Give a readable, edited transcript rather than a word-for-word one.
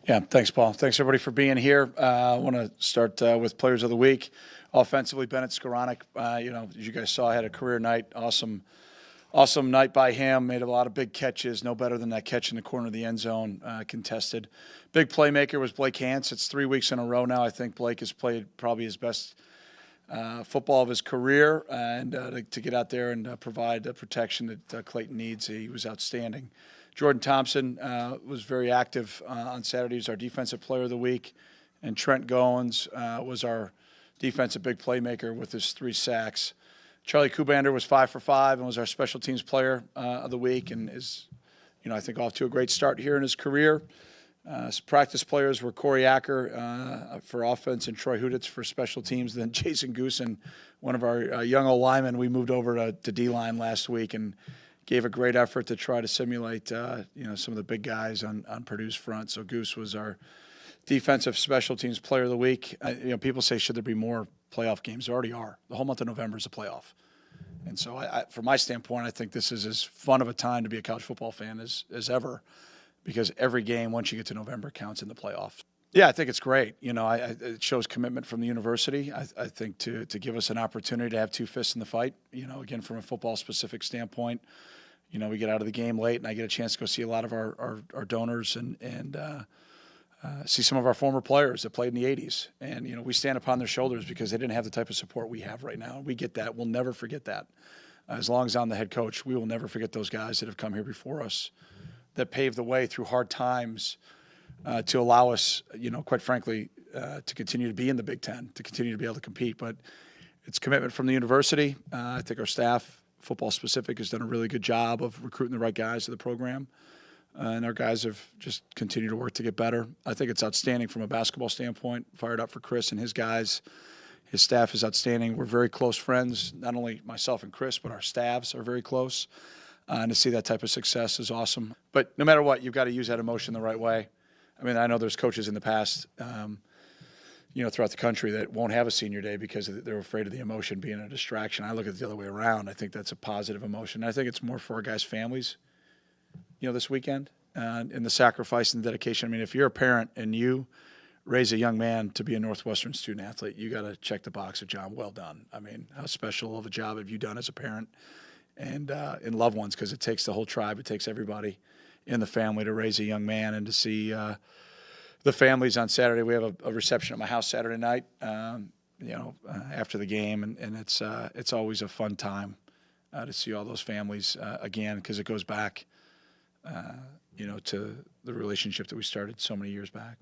Yeah, thanks, Paul. Thanks, everybody, for being here. I want to start with Players of the Week. Offensively, Bennett Skoranek, as you guys saw, had a career night. Awesome night by him. Made a lot of big catches. No better than that catch in the corner of the end zone, contested. Big playmaker was Blake Hance. It's 3 weeks in a row now. I think Blake has played probably his best football of his career, and to get out there and provide the protection that Clayton needs, he was outstanding. Jordan Thompson was very active on Saturday. He was our Defensive Player of the Week. And Trent Goins was our defensive big playmaker with his 3 sacks. Charlie Kubander was 5 for 5 and was our Special Teams Player of the Week, and is, I think, off to a great start here in his career. Practice players were Corey Acker for offense and Troy Huditz for special teams. Then Jason Goosen, one of our young old linemen, we moved over to D-line last week and gave a great effort to try to simulate, some of the big guys on Purdue's front. So Goose was our defensive special teams player of the week. People say, should there be more playoff games? There already are. The whole month of November is a playoff. And so from my standpoint, I think this is as fun of a time to be a college football fan as ever, because every game, once you get to November, counts in the playoff. Yeah, I think it's great. It shows commitment from the university. I think to give us an opportunity to have 2 fists in the fight, again, from a football-specific standpoint. We get out of the game late, and I get a chance to go see a lot of our donors and see some of our former players that played in the 80s. And, we stand upon their shoulders because they didn't have the type of support we have right now. We get that. We'll never forget that. As long as I'm the head coach, we will never forget those guys that have come here before us, that paved the way through hard times to allow us, quite frankly, to continue to be in the Big Ten, to continue to be able to compete. But it's commitment from the university. I think our staff, football specific, has done a really good job of recruiting the right guys to the program. And our guys have just continued to work to get better. I think it's outstanding from a basketball standpoint. Fired up for Chris and his guys. His staff is outstanding. We're very close friends. Not only myself and Chris, but our staffs are very close. And to see that type of success is awesome. But no matter what, you've got to use that emotion the right way. I mean, I know there's coaches in the past, throughout the country that won't have a senior day because they're afraid of the emotion being a distraction. I look at it the other way around. I think that's a positive emotion. I think it's more for our guys' families, this weekend, and the sacrifice and dedication. I mean, if you're a parent and you raise a young man to be a Northwestern student athlete, you got to check the box of John. Well done. I mean, how special of a job have you done as a parent and loved ones, because it takes the whole tribe. It takes everybody in the family to raise a young man. And to see the families on Saturday. We have a reception at my house Saturday night, after the game, and it's always a fun time to see all those families again, because it goes back, to the relationship that we started so many years back.